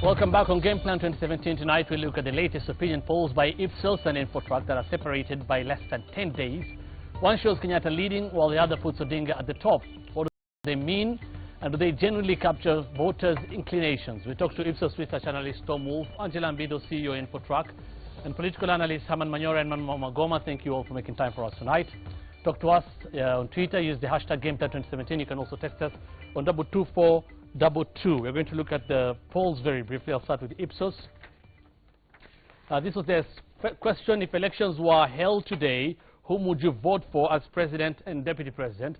Welcome back on Game Plan 2017. Tonight we look at the latest opinion polls by Ipsos and Infotrak that are separated by less than 10 days. One shows Kenyatta leading while the other puts Odinga at the top. What do they mean, and do they genuinely capture voters' inclinations? We talked to Ipsos research analyst Tom Wolf, Angela Ambido, CEO Infotrak, and political analyst Haman Manyora and Mama Goma. Thank you all for making time for us tonight. Talk to us on Twitter. Use the hashtag GamePlan2017. You can also text us on 22422. We're going to look at the polls very briefly. I'll start with Ipsos. This was their question: if elections were held today, whom would you vote for as president and deputy president?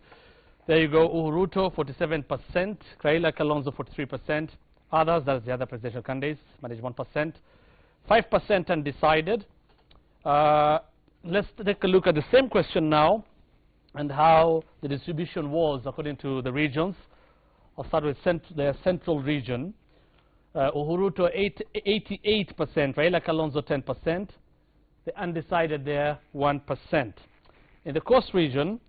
There you go. Uhuru Ruto 47%, Raila Kalonzo 43%, others, that's the other presidential candidates, managed 1%, 5% undecided. Let's take a look at the same question now and how the distribution was according to the regions. I'll start with the central region. Uhuru Ruto 88%, Raila Kalonzo 10%, the undecided there 1%. In the coast region,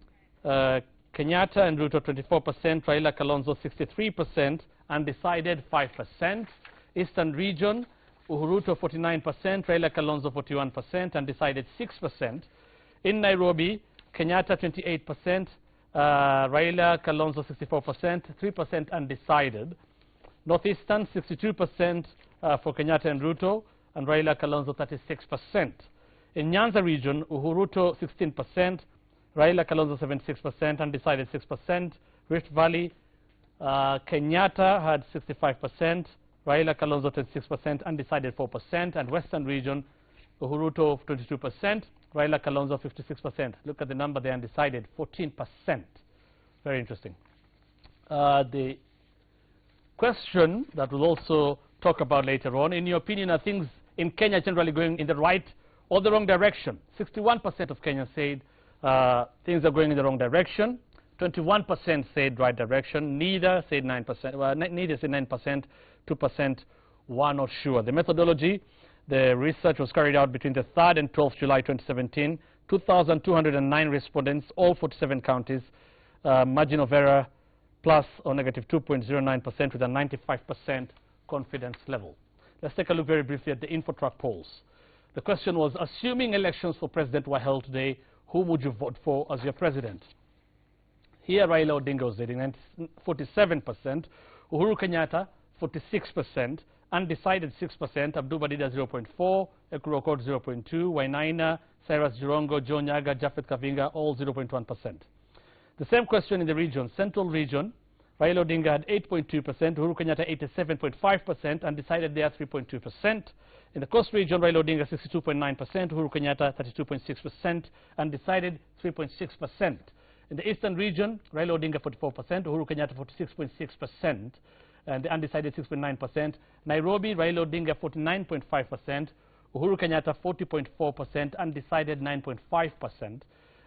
Kenyatta and Ruto 24%, Raila Kalonzo 63%, undecided 5%. Eastern region, Uhuru Ruto 49%, Raila Kalonzo 41%, undecided 6%. In Nairobi, Kenyatta 28%, Raila Kalonzo 64%, 3% undecided. Northeastern 62% for Kenyatta and Ruto, and Raila Kalonzo 36%. In Nyanza region, Uhuru Ruto 16%, Raila Kalonzo 76%, undecided 6%. Rift Valley, Kenyatta had 65%, Raila Kalonzo 36%, undecided 4%. And Western region, Uhuru Ruto 22%, Raila Kalonzo 56%. Look at the number there, undecided 14%. Very interesting. The question that we'll also talk about later on: in your opinion, are things in Kenya generally going in the right or the wrong direction? 61% of Kenyans said things are going in the wrong direction. 21% said right direction. Neither said 9%. Well, neither said 9%. 2% were not sure. The methodology: the research was carried out between the 3rd and 12th July 2017. 2,209 respondents, all 47 counties. Margin of error plus or negative 2.09% with a 95% confidence level. Let's take a look very briefly at the Infotrak polls. The question was: assuming elections for president were held today, whom would you vote for as your president? Here Raila Odinga was leading, 47%, Uhuru Kenyatta 46%, undecided 6%, Abdul Badida 0.4%, Ekuru Aukot 0.2%, Wainaina, Cyrus Jirongo, Joe Nyaga, Japhet Kavinga, all 0.1%. The same question in the region. Central region, Raila Odinga had 8.2%, Uhuru Kenyatta 87.5%, undecided there 3.2%. In the coast region, Raila Odinga 62.9%, Uhuru Kenyatta 32.6%, undecided 3.6%. In the eastern region, Raila Odinga 44%, Uhuru Kenyatta 46.6%, and the undecided 6.9%. Nairobi, Raila Odinga 49.5%, Uhuru Kenyatta 40.4%, undecided 9.5%.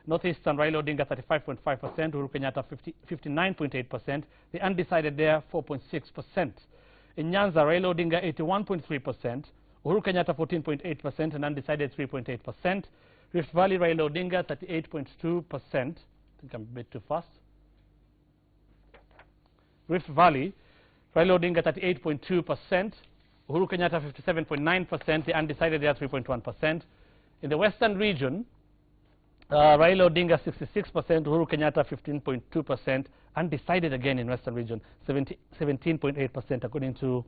Northeastern, Raila Odinga 35.5%, Uhuru Kenyatta 59.8%, the undecided there 4.6%. In Nyanza, Raila Odinga 81.3%, Uhuru Kenyatta 14.8%, and undecided 3.8%. Rift Valley, Raila Odinga 38.2%. I think I'm a bit too fast. Rift Valley, Raila Odinga 38.2%, Uhuru Kenyatta 57.9%, the undecided there 3.1%. In the western region, Raila Odinga 66%, Uhuru Kenyatta 15.2%, undecided again in western region 17.8% according to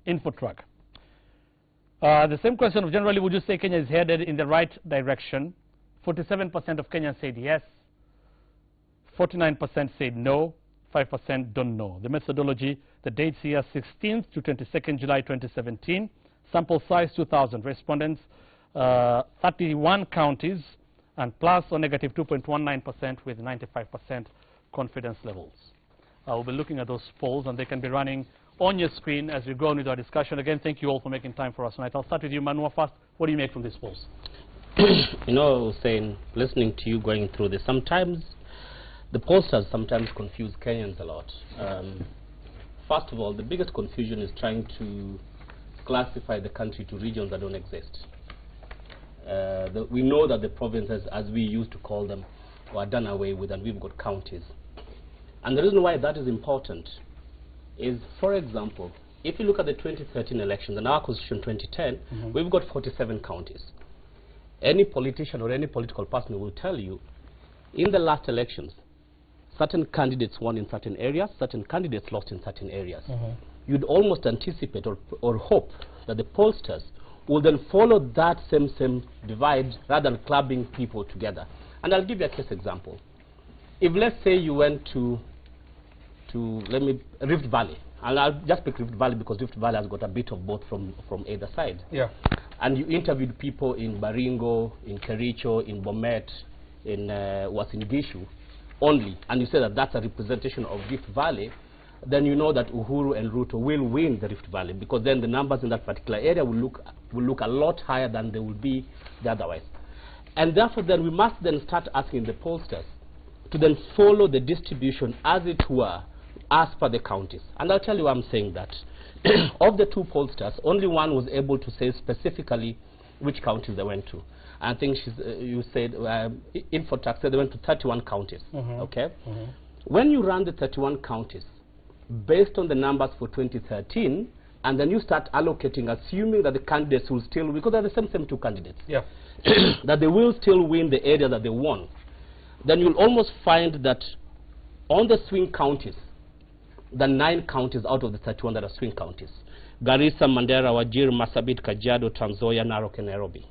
Infotrak. The same question of generally, would you say Kenya is headed in the right direction? 47% of Kenyans said yes, 49% said no, 5% don't know. The methodology: the dates here 16th to 22nd July 2017. Sample size 2,000 respondents, 31 counties, and plus or negative 2.19% with 95% confidence levels. We'll be looking at those polls, and they can be running on your screen as we go on with our discussion. Again, thank you all for making time for us tonight. I'll start with you, Manua, first. What do you make from these polls? You know, Hussein, listening to you going through this, sometimes the posters sometimes confuse Kenyans a lot. First of all, the biggest confusion is trying to classify the country to regions that don't exist. We know that the provinces, as we used to call them, were done away with, and we've got counties. And the reason why that is important is, for example, if you look at the 2013 elections and our constitution 2010, we've got 47 counties. Any politician or any political person will tell you, in the last elections, certain candidates won in certain areas, certain candidates lost in certain areas. You'd almost anticipate or hope that the pollsters will then follow that same divide rather than clubbing people together. And I'll give you a case example. If let's say you went to Rift Valley, and I'll just pick Rift Valley because Rift Valley has got a bit of both from either side. Yeah. And you interviewed people in Baringo, in Kericho, in Bomet, in Uasin Gishu only, and you say that that's a representation of Rift Valley, then you know that Uhuru and Ruto will win the Rift Valley, because then the numbers in that particular area will look a lot higher than they will be otherwise. And therefore then we must then start asking the pollsters to then follow the distribution as it were as per the counties. And I'll tell you why I'm saying that. Of the two pollsters, only one was able to say specifically which counties they went to. I think you said, Infotrak said they went to 31 counties, okay? When you run the 31 counties, based on the numbers for 2013, and then you start allocating, assuming that the candidates will still, because they're the same two candidates, that they will still win the area that they won, then you'll almost find that on the swing counties, the 9 counties out of the 31 that are swing counties, Garissa, Mandera, Wajir, Marsabit, Kajiado, Trans Nzoia, Narok, and Nairobi.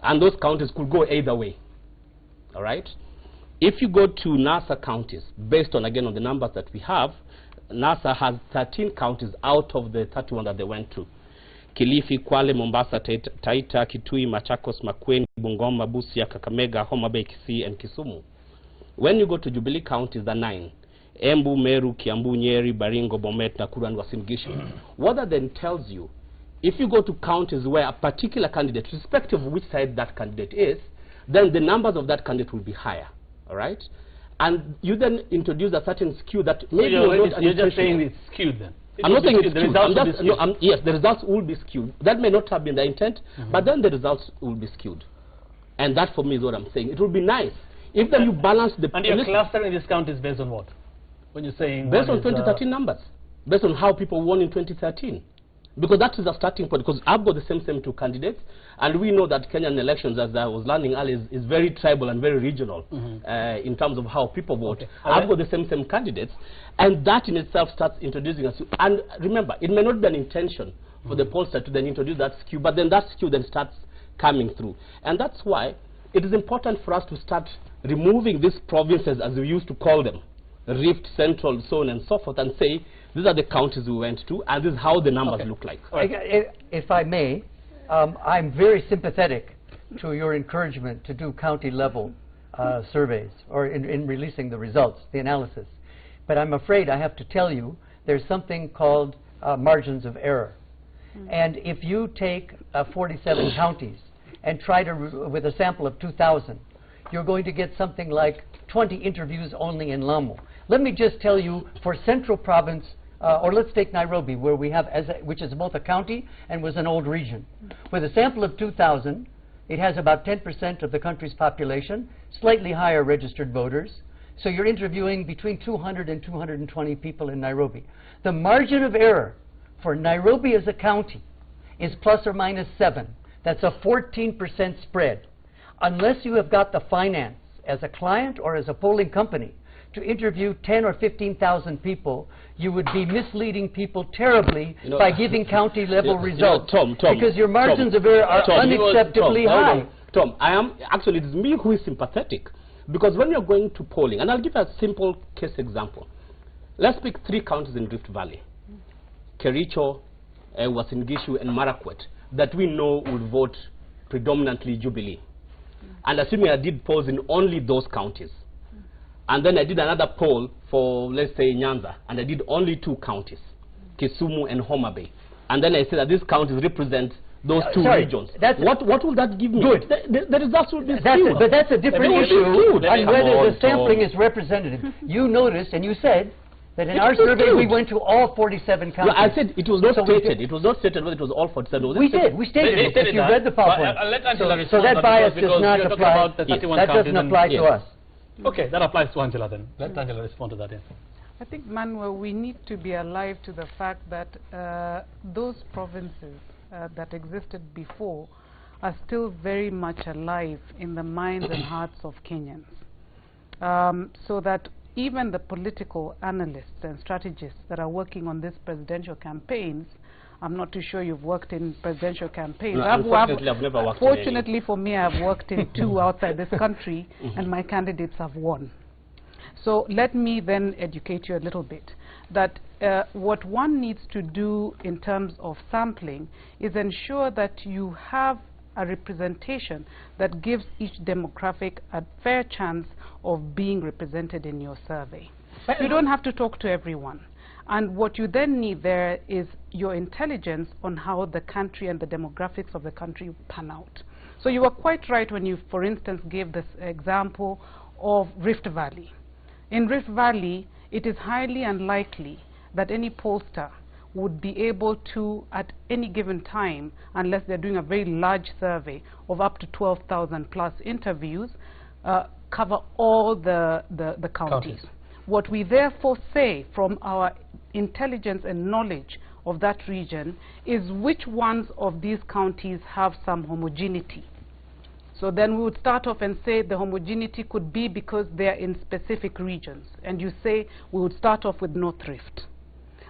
And those counties could go either way, all right? If you go to NASA counties, based on, again, on the numbers that we have, NASA has 13 counties out of the 31 that they went to. Kilifi, Kwale, Mombasa, Taita, Kitui, Machakos, Makueni, Bungoma, Busia, Kakamega, Homa Bay, Kisii, and Kisumu. When you go to Jubilee counties, the 9. Embu, Meru, Kiambu, Nyeri, Baringo, Bomet, Nakuru, and Uasin Gishu. What that then tells you, if you go to counties where a particular candidate, irrespective of which side that candidate is, then the numbers of that candidate will be higher, all right? And you then introduce a certain skew that maybe you're just saying it's skewed then. I'm not saying it's skewed. Yes, the results will be skewed. That may not have been the intent, but then the results will be skewed. And that for me is what I'm saying. It would be nice if then you balance the... And your clustering this count is based on what? When you're saying... Based on 2013 numbers. Based on how people won in 2013. Because that is a starting point. Because I've got the same two candidates. And we know that Kenyan elections, as I was learning earlier, is very tribal and very regional in terms of how people vote. Okay. I've got the same candidates. And that in itself starts introducing us. And remember, it may not be an intention for the pollster to then introduce that skew, but then that skew then starts coming through. And that's why it is important for us to start removing these provinces, as we used to call them, Rift, Central, so on and so forth, and say, these are the counties we went to, and this is how the numbers look like. If I may, I'm very sympathetic to your encouragement to do county-level surveys, or in releasing the results, the analysis. But I'm afraid I have to tell you, there's something called margins of error. And if you take 47 counties and try to, with a sample of 2,000, you're going to get something like 20 interviews only in Lamu. Let me just tell you, for Central Province, or let's take Nairobi, where we have, which is both a county and was an old region. With a sample of 2,000, it has about 10% of the country's population, slightly higher registered voters. So you're interviewing between 200 and 220 people in Nairobi. The margin of error for Nairobi as a county is plus or minus 7. That's a 14% spread. Unless you have got the finance as a client or as a polling company to interview 10 or 15,000 people, you would be misleading people terribly by giving county level results. Tom, because your margins of error are unacceptably high. Tom, actually, it is me who is sympathetic. Because when you're going to polling, and I'll give a simple case example. Let's pick 3 counties in Rift Valley. Kericho, Uasin Gishu, and Marakwet, that we know would vote predominantly Jubilee. And assuming I did polls in only those counties. And then I did another poll for, let's say, Nyanza, and I did only 2 counties, Kisumu and Homa Bay. And then I said that these counties represent those 2 regions. What will that give me? Good. The results will be skewed. But that's a different issue on whether the sampling is representative. You noticed, and you said, that in our survey we went to all 47 counties. Well, I said it was not stated. It was not stated whether it was all 47. We did. We stated it. If you read the PowerPoint. So that bias does not apply. That doesn't apply to us. Okay, that applies to Angela then. Let Angela respond to that. I think, Manuel, we need to be alive to the fact that those provinces that existed before are still very much alive in the minds and hearts of Kenyans. So that even the political analysts and strategists that are working on these presidential campaigns, I'm not too sure you've worked in presidential campaigns. No, unfortunately, I've never worked Fortunately for me, I've worked in 2 outside this country, and my candidates have won. So let me then educate you a little bit, that what one needs to do in terms of sampling is ensure that you have a representation that gives each demographic a fair chance of being represented in your survey. You don't have to talk to everyone. And what you then need there is your intelligence on how the country and the demographics of the country pan out. So you were quite right when you, for instance, gave this example of Rift Valley. In Rift Valley, it is highly unlikely that any pollster would be able to, at any given time, unless they're doing a very large survey of up to 12,000 plus interviews, cover all the counties. What we therefore say from our intelligence and knowledge of that region is which ones of these counties have some homogeneity. So then we would start off and say the homogeneity could be because they are in specific regions. And you say we would start off with North Rift.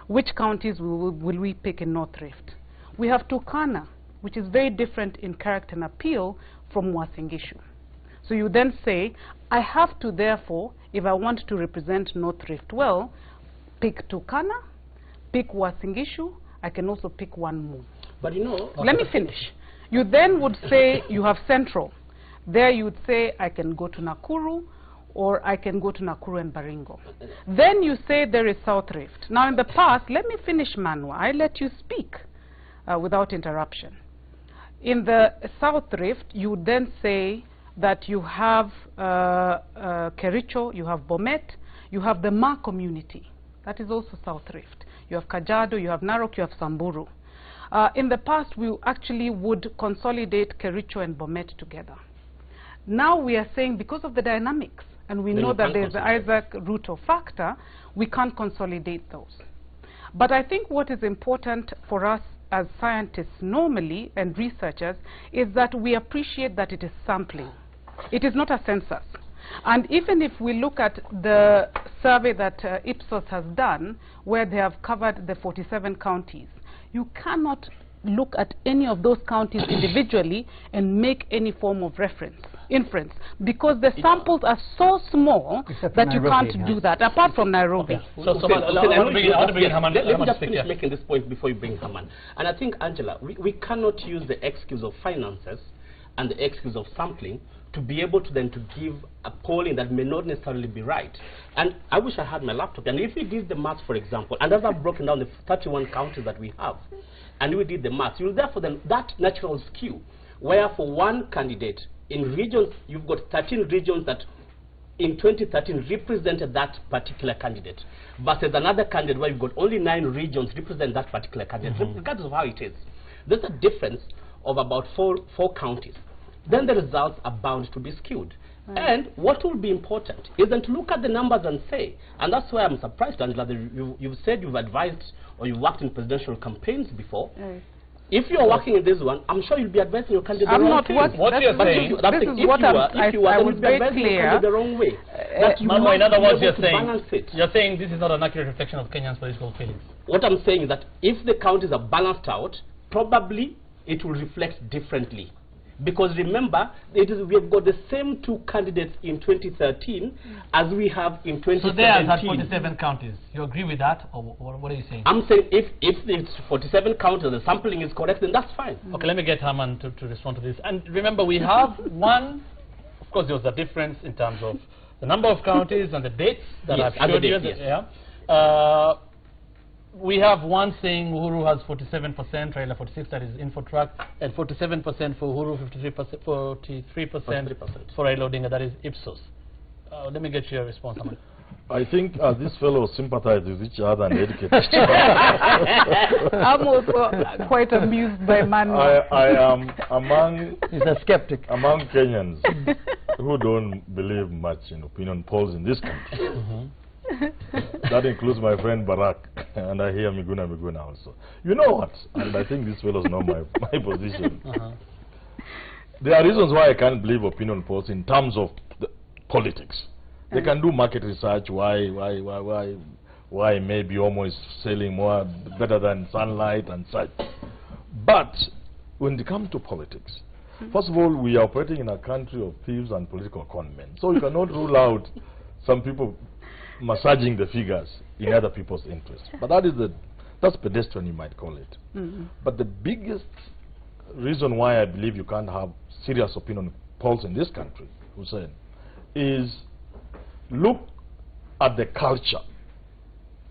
Which counties will we pick in North Rift? We have Turkana, which is very different in character and appeal from Uasin Gishu. So you then say, I have to therefore, if I want to represent North Rift well, pick Turkana, pick Uasin Gishu, I can also pick one more. But you know... Let me finish. You then would say you have Central. There you would say I can go to Nakuru, or I can go to Nakuru and Baringo. Then you say there is South Rift. Now in the past, let me finish, Manu. I let you speak without interruption. In the South Rift, you would then say that you have Kericho, you have Bomet, you have the Ma community. That is also South Rift. You have Kajiado, you have Narok, you have Samburu. In the past, we actually would consolidate Kericho and Bomet together. Now we are saying because of the dynamics, and we know that there's either root or factor, we can't consolidate those. But I think what is important for us as scientists normally and researchers is that we appreciate that it is sampling. It is not a census. And even if we look at the survey that Ipsos has done, where they have covered the 47 counties, you cannot look at any of those counties individually and make any form of inference, because the samples are so small that you can't do that, apart from Nairobi. Okay. Let me just finish making this point before you bring Haman. And I think, Angela, we cannot use the excuse of finances and the excuse of sampling to be able to then to give a polling that may not necessarily be right. And I wish I had my laptop. And if we did the math, for example, and as I've broken down the 31 counties that we have, and we did the math, you'll therefore then that natural skew, where for one candidate in regions, you've got 13 regions that in 2013 represented that particular candidate, versus another candidate where you've got only 9 regions represent that particular candidate, regardless of how it is. There's a difference of about four counties. Then the results are bound to be skewed. And what will be important is then to look at the numbers and say, and that's why I'm surprised, Angela, that you've said you've advised or you've worked in presidential campaigns before. If you're working in this one, I'm sure you'll be advising your candidate the wrong way. What you're saying, I was very clear. The wrong way. Manu, in other words, you're saying this is not an accurate reflection of Kenyans' political feelings. What I'm saying is that if the counties are balanced out, probably it will reflect differently. Because remember, we've got the same 2 candidates in 2013 as we have in 2017. So there are 47 counties. You agree with that, or what are you saying? I'm saying if it's 47 counties, the sampling is correct, then that's fine. Okay, let me get Herman to respond to this. And remember, we have one, of course, there was a difference in terms of the number of counties and the dates that I've showed you. Yeah. We have one saying Uhuru has 47%, Raila 46%, that is Infotrak, and 47% for Uhuru, 43% for Raila Odinga, that is Ipsos. Let me get your response, Herman. I think these fellows sympathize with each other and educate each other. I'm also quite amused by Manu. I am among... He's a skeptic. Among Kenyans who don't believe much in opinion polls in this country. That includes my friend Barack, and I hear Miguna also. You know what? And I think these fellows know my position. There are reasons why I can't believe opinion polls in terms of the politics. They can do market research, why maybe Omo is selling more better than Sunlight and such. But when it comes to politics, first of all, we are operating in a country of thieves and political conmen. So you cannot rule out some people massaging the figures in other people's interests. But that's pedestrian, you might call it. But the biggest reason why I believe you can't have serious opinion polls in this country, Hussein, is look at the culture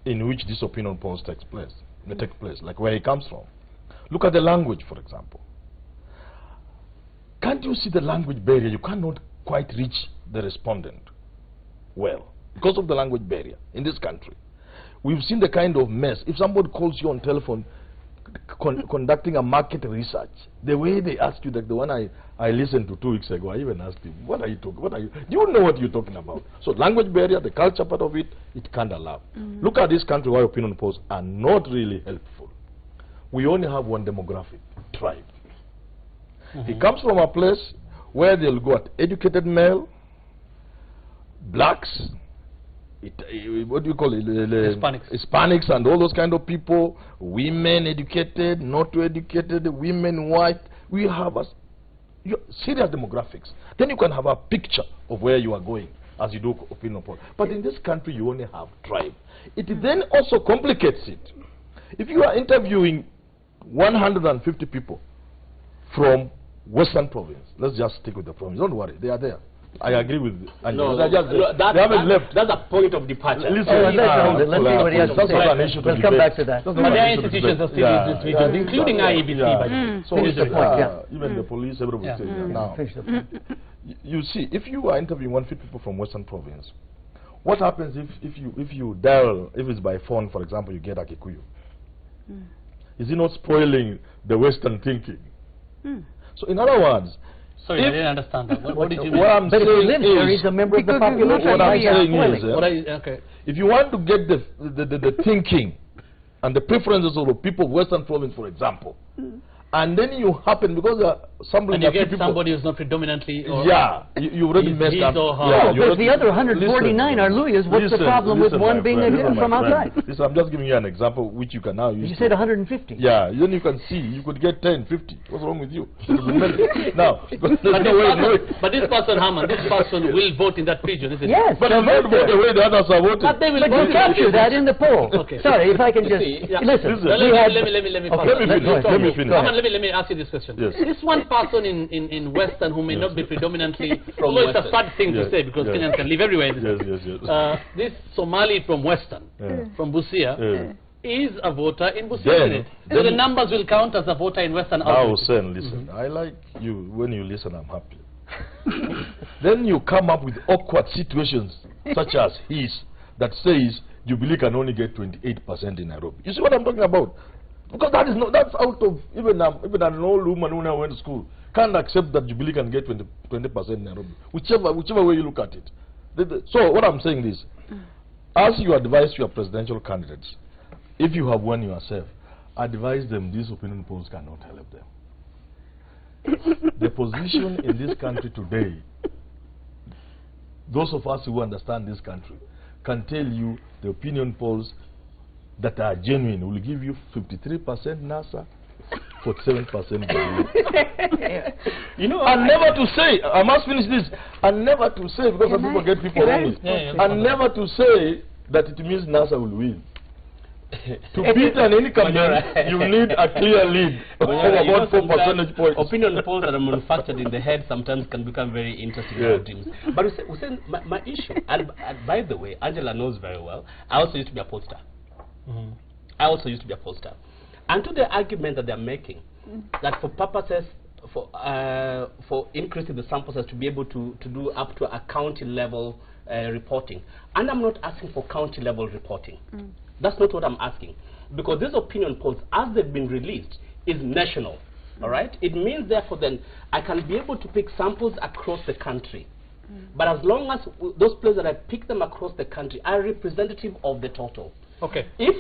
in which this opinion polls take place, like where it comes from. Look at the language, for example. Can't you see the language barrier? You cannot quite reach the respondent well because of the language barrier in this country. We've seen the kind of mess. If somebody calls you on telephone conducting a market research, the way they ask you, like the one I listened to 2 weeks ago, I even asked him, what are you talking, do you know what you're talking about? So language barrier, the culture part of it, it can't allow. Look at this country where opinion polls are not really helpful. We only have one demographic, tribe. He comes from a place where they'll go at educated male, blacks, what do you call it? Hispanics and all those kind of people, women educated, not too educated, women white. We have serious demographics. Then you can have a picture of where you are going as you do opinion poll. But in this country, you only have tribe. It then also complicates it. If you are interviewing 150 people from Western province, let's just stick with the province. Don't worry, they are there. I agree with Angela. They haven't left. That's a point of departure. Let's see what he has to say. We'll come back to that. But there are institutions of civil including IEBC. By the way. So finish the point, even the police, everybody says that. Now, finish the point. You see, if you are interviewing 150 people from Western province, what happens if you dial, if it's by phone, for example, you get a Kikuyu? Is it not spoiling the Western thinking? So in other words, sorry, I didn't understand that. What did you mean? What I'm But if he saying lives here, he's a member of the population. what I'm saying is, okay. if you want to get the thinking and the preferences of the people of Western province, for example, and then you happen, because and you get somebody who's not predominantly, or you already messed up. But the other 149 are Luyas. What's the problem with one being from outside? Listen, I'm just giving you an example which you can now use. You said 150. Yeah, then you can see, you could get 10, 50. What's wrong with you? Now, but this person, Haman, this person will vote in that region, isn't it? Yes. but they won't vote the way the others are voting. But they will But you capture that in the poll. Okay. Sorry, if I can just listen. Let me finish. Let me ask you this question. Yes. This one person in Western who may not be predominantly, although it's a sad thing to say because Kenyans can live everywhere. This Somali from Western, from Busia, is a voter in Busia, isn't it? So the numbers will count as a voter in Western. Now, listen, I like you. When you listen, I'm happy. Then you come up with awkward situations such as his that says Jubilee can only get 28% in Nairobi. You see what I'm talking about? Because that's out of even an old woman who never went to school can't accept that Jubilee can get 20% in Nairobi. Whichever way you look at it. So what I'm saying is, as you advise your presidential candidates, if you have one yourself, advise them these opinion polls cannot help them. The position in this country today, those of us who understand this country can tell you the opinion polls that are genuine will give you 53% NASA, 47% You know, and never to say, I must finish this, and never to say, because some people get people wrong, and never to say that it means NASA will win. To beat an incumbent, you need a clear lead of about 4 percentage points. Opinion polls that are manufactured in the head sometimes can become very interesting outcomes. But my issue, and by the way, Angela knows very well, I also used to be a pollster. I also used to be a pollster. And to the argument that they're making, that for purposes, for increasing the sample size to be able to do up to a county level reporting. And I'm not asking for county level reporting. That's not what I'm asking. Because these opinion polls, as they've been released, is national. All right? It means, therefore, then, I can be able to pick samples across the country. But as long as those places that I pick them across the country are representative of the total. Okay. If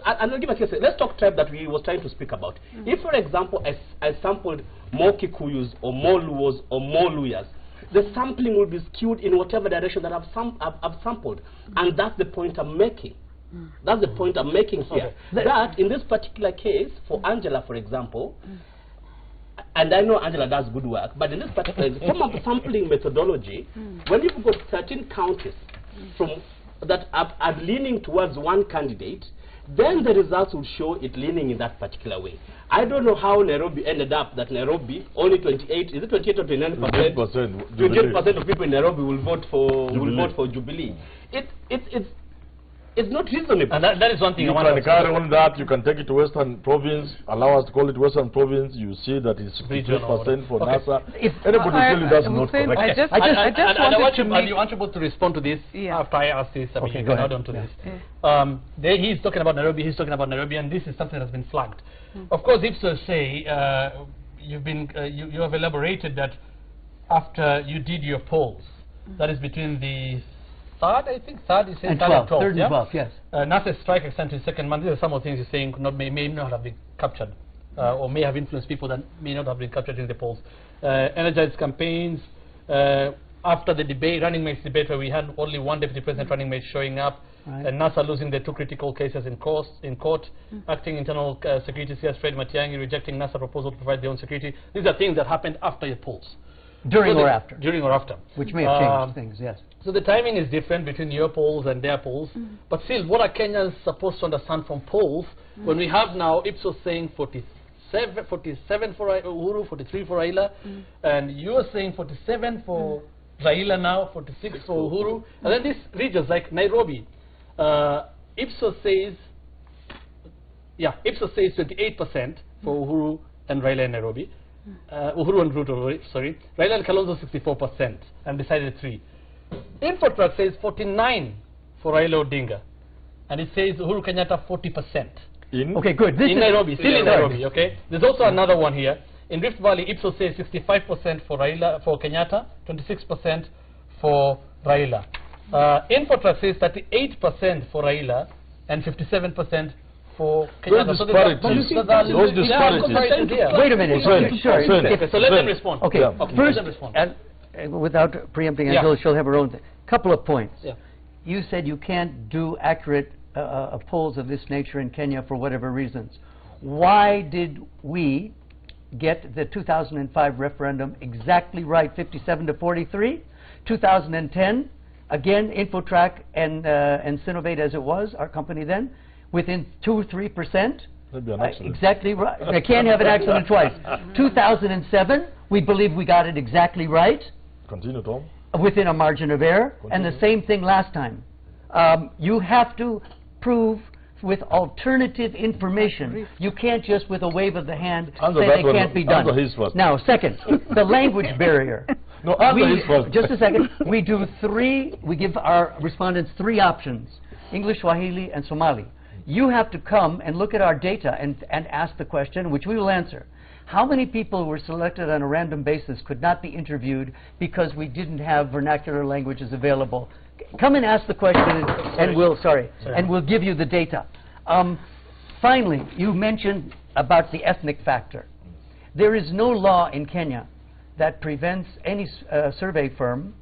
and I'll give a case. Let's talk tribe that we was trying to speak about. If, for example, I sampled more Kikuyus or more Luos or more Luyas, the sampling will be skewed in whatever direction that I've sampled, and that's the point I'm making. That's the point I'm making here. Okay. That in this particular case, for Angela, for example, and I know Angela does good work, but in this particular from a sampling methodology, when you've got 13 counties from that are leaning towards one candidate, then the results will show it leaning in that particular way. I don't know how Nairobi ended up that Nairobi only 28, is it 28 or 29%? 28% of people in Nairobi will vote for Jubilee. It's not reasonable. And that is one thing You I want can carry on that. You can take it to Western Province. Allow us to call it Western Province. You see that it's 58% for NASA. If Anybody feel that's not Hussein, correct. I want you both to respond to this after I ask this. I mean, you can add on to this. He's talking about Nairobi. He's talking about Nairobi, and this is something that's been flagged. Of course, Ipsos say you have elaborated that after you did your polls, that is between the third, I think, third is and 12th, 12th, third and 12th, yes. NASA's strike extended to second month. These are some of the things you're saying may not have been captured, or may have influenced people that may not have been captured in the polls. Energized campaigns. After the debate, running mates debate, where we had only one deputy president running mate showing up, and NASA losing their two critical cases in court, acting internal security CS Fred Matiang'i rejecting NASA proposal to provide their own security. These are things that happened after your polls. During or after? During or after. Which may have changed things, yes. So the timing is different between your polls and their polls. But still, what are Kenyans supposed to understand from polls when we have now Ipsos saying 47 for Uhuru, 43 for Raila, and you're saying 47 for Raila now, 46 for Uhuru, and then these regions like Nairobi, Ipsos says 28% for Uhuru and Raila in Nairobi. Uhuru and Ruto, sorry. Raila and Kalonzo 64% and decided 3. Infotrak says 49 for Raila Odinga, and it says Uhuru Kenyatta 40%. Okay, good. This in Nairobi, still in Nairobi, okay? There's also another one here. In Rift Valley, Ipsos says 65% for Raila, for Kenyatta, 26% for Raila. Infotrak says 38% for Raila and 57% for Kenyatta. Those disparities. Wait a minute. Okay, so let them respond. Okay, first, and without preempting Angela, she'll have her own couple of points. You said you can't do accurate polls of this nature in Kenya for whatever reasons. Why did we get the 2005 referendum exactly right, 57 to 43? 2010, again, Infotrak and Sinovate, as it was, our company then, within 2-3%. Exactly right. They can't have an accident twice. 2007, we believe we got it exactly right. Continue, Tom. Within a margin of error. Continue. And the same thing last time. You have to prove with alternative information. You can't just with a wave of the hand say they can't be done. Now, second, the language barrier. No, answer his first. Just a second. We give our respondents 3 options: English, Swahili, and Somali. You have to come and look at our data and ask the question, which we will answer. How many people were selected on a random basis could not be interviewed because we didn't have vernacular languages available? Come and ask the question, and we'll give you the data. Finally, you mentioned about the ethnic factor. There is no law in Kenya that prevents any survey firm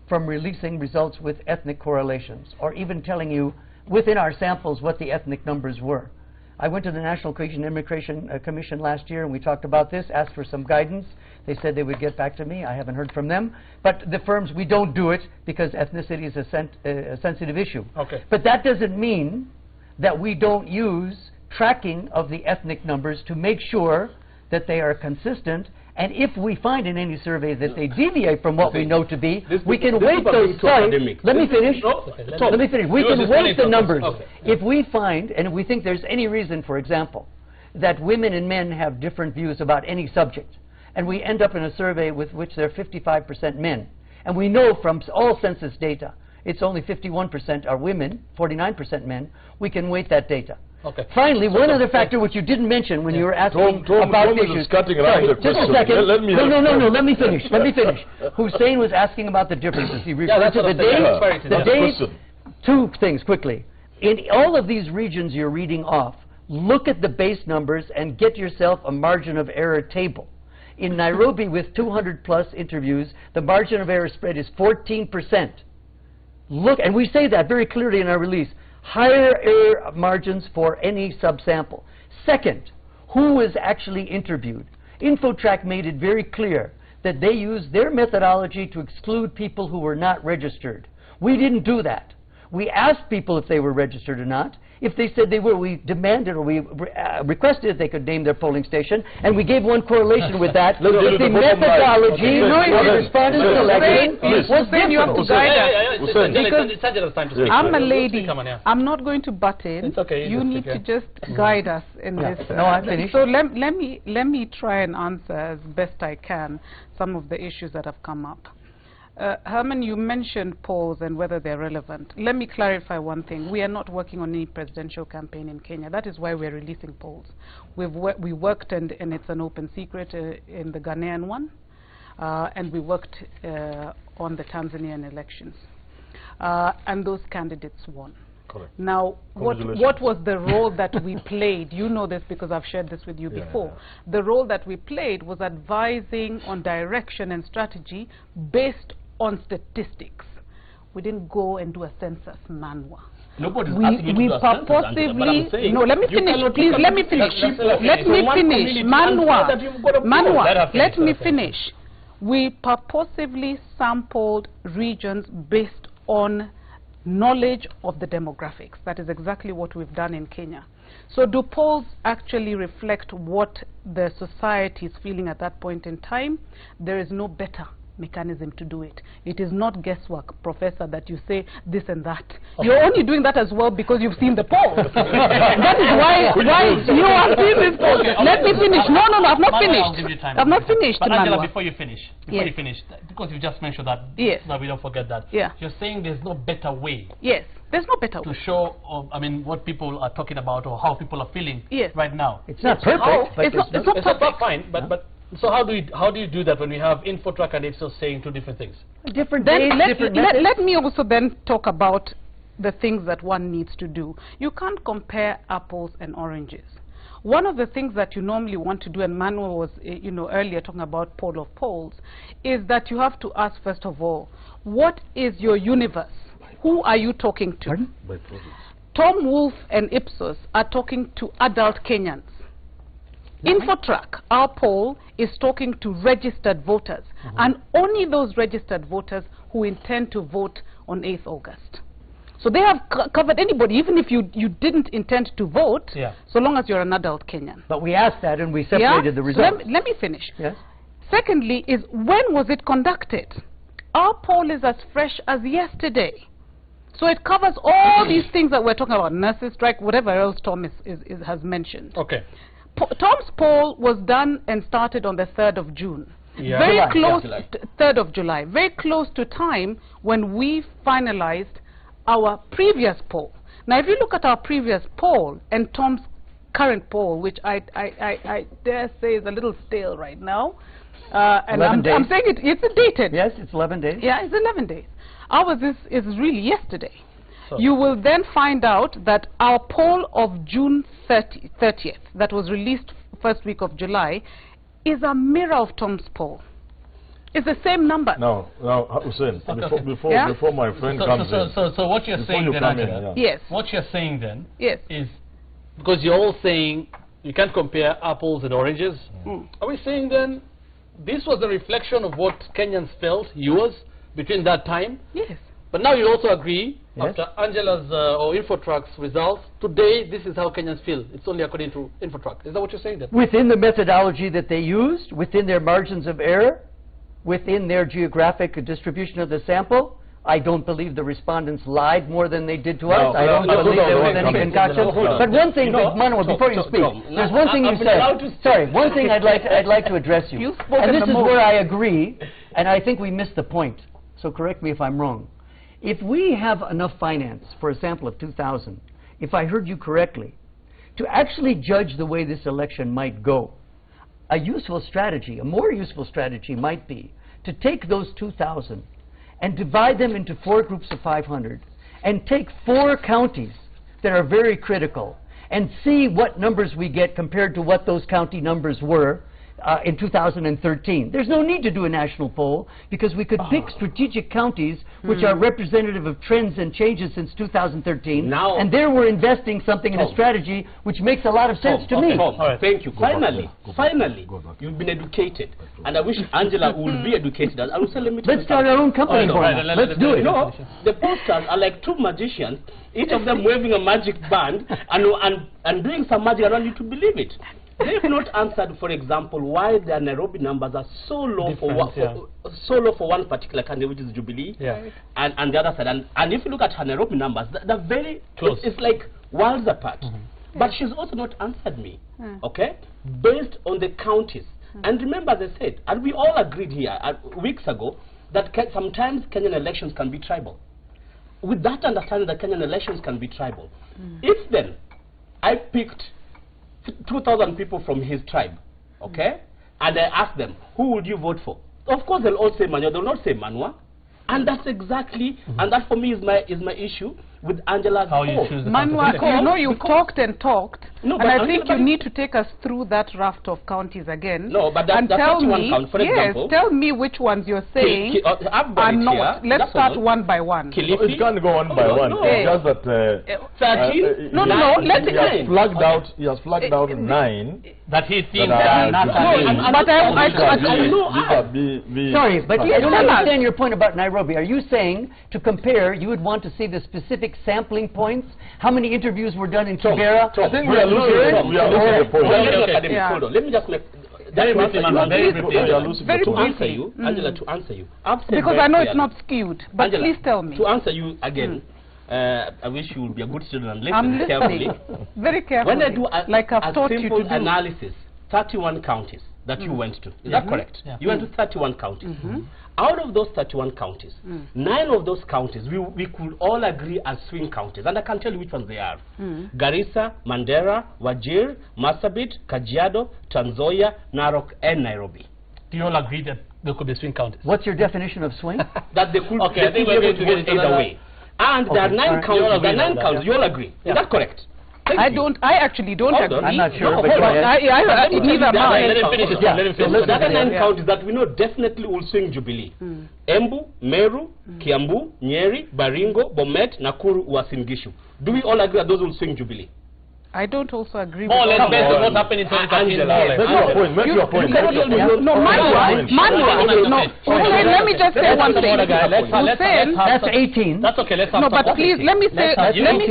from releasing results with ethnic correlations, or even telling you within our samples what the ethnic numbers were. I went to the National Immigration Commission last year, and we talked about this, asked for some guidance. They said they would get back to me. I haven't heard from them. But the firms, we don't do it because ethnicity is a sensitive issue. Okay. But that doesn't mean that we don't use tracking of the ethnic numbers to make sure that they are consistent. And if we find in any survey that they deviate from what we know to be, we can weight those. Sorry, let me finish. Let me finish. We can weight the numbers. If we find, and we think there's any reason, for example, that women and men have different views about any subject, and we end up in a survey with which there are 55% men, and we know from all census data it's only 51% are women, 49% men, we can weight that data. Okay. Finally, one other factor which you didn't mention when you were asking about issues. Sorry, just a second. Let me No, let me finish. Let me finish. Hussein was asking about the differences. He referred to the days. Two things quickly. In all of these regions you're reading off, look at the base numbers and get yourself a margin of error table. In Nairobi, with 200+ interviews, the margin of error spread is 14%. Look, and we say that very clearly in our release. Higher error margins for any subsample. Second, who was actually interviewed? Infotrak made it very clear that they used their methodology to exclude people who were not registered. We didn't do that. We asked people if they were registered or not. If they said they were, we demanded or we requested they could name their polling station, and we gave one correlation with that. The methodology the respondents selected was different. You have to guide us. I'm a lady. I'm not going to butt in. It's okay. You need to just guide us in this. No, I'm finished. So let me try and answer as best I can some of the issues that have come up. Herman, you mentioned polls and whether they're relevant. Let me clarify one thing. We are not working on any presidential campaign in Kenya. That is why we're releasing polls. We worked, and it's an open secret, in the Ghanaian one, and we worked on the Tanzanian elections. And those candidates won. Correct. Now, what was the role that we played? You know this because I've shared this with you before. The role that we played was advising on direction and strategy based on statistics. We didn't go and do a census manual. Nobody's asking you to do a census, Angela, but I'm saying, no, let me finish, please, let me finish. Let me finish. Manual, let me finish. We purposively sampled regions based on knowledge of the demographics. That is exactly what we've done in Kenya. So do polls actually reflect what the society is feeling at that point in time? There is no better mechanism to do it. It is not guesswork, Professor, that you say this and that. You're only doing that as well because you've seen the polls. That is why you have seen this poll. Let me finish. No, I've not finished. I've not finished, but Angela, before you finish, because you just mentioned that, that we don't forget that. You're saying there's no better way. Yes. There's no better way to show, what people are talking about or how people are feeling right now. It's not perfect. It's not perfect. Fine, but so how do you do that when we have Infotrak and Ipsos saying two different things? Different days, different methods. Let me also then talk about the things that one needs to do. You can't compare apples and oranges. One of the things that you normally want to do, and Manuel was earlier talking about poll of polls, is that you have to ask first of all, what is your universe? Who are you talking to? Pardon? Tom Wolfe and Ipsos are talking to adult Kenyans. Infotrak, our poll, is talking to registered voters, and only those registered voters who intend to vote on 8th August. So they have covered anybody, even if you didn't intend to vote, so long as you're an adult Kenyan. But we asked that and we separated the results. So let me finish. Yes. Secondly is, when was it conducted? Our poll is as fresh as yesterday. So it covers all these things that we're talking about, nurses strike, whatever else Tom has mentioned. Okay. Tom's poll was done and started on the 3rd of June. Very close, 3rd of July. Very close to time when we finalized our previous poll. Now, if you look at our previous poll and Tom's current poll, which I dare say is a little stale right now, and I'm saying it's dated. Yes, it's 11 days. Yeah, it's 11 days. Ours is really yesterday. So you will then find out that our poll of June 30th, that was released first week of July, is a mirror of Tom's poll. It's the same number. Now, Hussein, before my friend comes in. So what you're saying then, Angela, yes. What you're saying then is, because you're all saying you can't compare apples and oranges, are we saying then this was a reflection of what Kenyans felt, yours, between that time? Yes. But now you also agree, after Angela's or Infotrak's results, today this is how Kenyans feel. It's only according to Infotrak. Is that what you're saying then? Within the methodology that they used, within their margins of error, within their geographic distribution of the sample, I don't believe the respondents lied more than they did to us. I don't believe there was any concoction. But one thing, Manuel, before you speak, there's one thing you said. Sorry, one thing I'd like to address you. And this is where I agree, and I think we missed the point. So correct me if I'm wrong. If we have enough finance for a sample of 2,000, if I heard you correctly, To actually judge the way this election might go, a useful strategy, a more useful strategy might be to take those 2,000 and divide them into 4 groups of 500 and take 4 counties that are very critical and see what numbers we get compared to what those county numbers were in 2013. There's no need to do a national poll because we could pick strategic counties which are representative of trends and changes since 2013, and there we're investing something in a strategy which makes a lot of sense to me. Thank you. Finally, you've been educated, and I wish Angela would be educated. I will say, let's start our own company. Let's do it. No, the posters are like 2 magicians, each of them waving a magic band and doing some magic around you to believe it. They've not answered, for example, why their Nairobi numbers are so low for one particular candidate, which is Jubilee, and the other side. And if you look at her Nairobi numbers, they're very close. It's like worlds apart. But she's also not answered me, okay, based on the counties. And remember, as I said, and we all agreed here weeks ago, that sometimes Kenyan elections can be tribal. With that understanding that Kenyan elections can be tribal, if then I picked 2,000 people from his tribe, okay? And I asked them, who would you vote for? Of course, they'll all say Manua. They'll not say Manua. And that's exactly, and that for me is my issue with Angela's poll. Manua, you know, you've talked and talked, and I think you need to take us through that raft of counties again. No, but that's tell me, count, for example. Tell me which ones you're saying are not. Let's start one by one. It can't go one by one. It's just that 13. No. Let's he has flagged out 9 that he thinks are not. Sorry, but I don't understand your point about Nairobi. Are you saying to compare, you would want to see the specific sampling points? How many interviews were done in Kibera? I think we are losing the point. Hold on. Let me just make to answer you, Angela, to answer you. Because I know it's not skewed, but Angela, please tell me. To answer you again, I wish you would be a good student and listen carefully. Very carefully. When I do a simple analysis, 31 counties that you went to, is that correct? You went to 31 counties. Out of those 31 counties, 9 of those counties we could all agree as swing counties, and I can tell you which ones they are. Garissa, Mandera, Wajir, Marsabit, Kajiado, Trans Nzoia, Narok, and Nairobi. Do you all agree that there could be swing counties? What's your definition of swing? That they could, they could be able to vote either way. And there are 9 counties. You all agree. Is that correct? I actually don't agree. I'm not sure, but neither am I. Let him finish this. Let him finish. The other 9 counties that we know definitely will swing Jubilee. Embu, Meru, Kiambu, Nyeri, Baringo, Bomet, Nakuru, Uasin Gishu. Do we all agree that those will swing Jubilee? I don't also agree more with or less based on what happened in 2013. Make your point. No, Manuel. No. Let me just say one thing. That's 18. That's okay. Let's have no, but please, let me say. Let me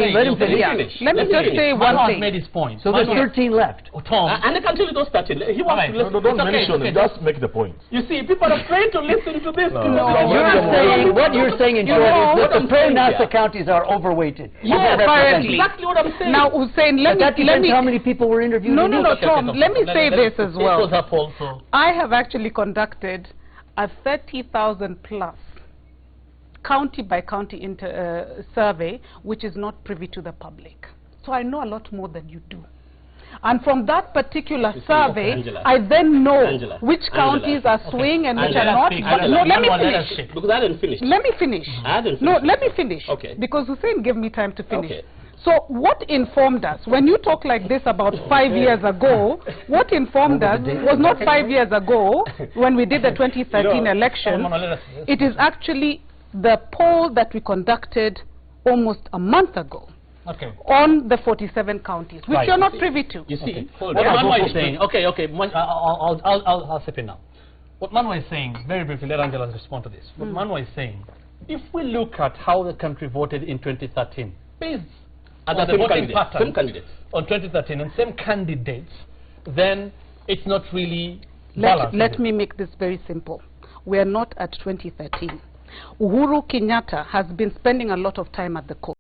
just say one thing. Made his point. So there's 13 left. Tom. And I can tell you those 13. He wants to listen. No, don't mention it. Just make the point. You see, people are afraid to listen to this. What you're saying in short is that the pro-NASA counties are overweighted. Apparently. Exactly what I'm saying. Now, Hussein, let me how many people were interviewed? No, Tom, let me say this as well. I have actually conducted a 30,000 plus county by county survey, which is not privy to the public. So I know a lot more than you do. And from that particular survey, I then know which counties are swing and which are not. No, let me finish. Because I didn't finish. Let me finish. No, let me finish. Okay. Because Hussein gave me time to finish. Okay. So what informed us, when you talk like this about 5 years ago, what informed us was not 5 years ago when we did the 2013 election. It is actually the poll that we conducted almost a month ago. On the 47 counties, which you're not privy to. You see, what Manwa is saying, I'll step in now. What Manwa is saying, very briefly, let Angela respond to this. What Manwa is saying, if we look at how the country voted in 2013, based on the voting pattern on 2013 and same candidates, then it's not really balanced. Let me make this very simple. We are not at 2013. Uhuru Kenyatta has been spending a lot of time at the court.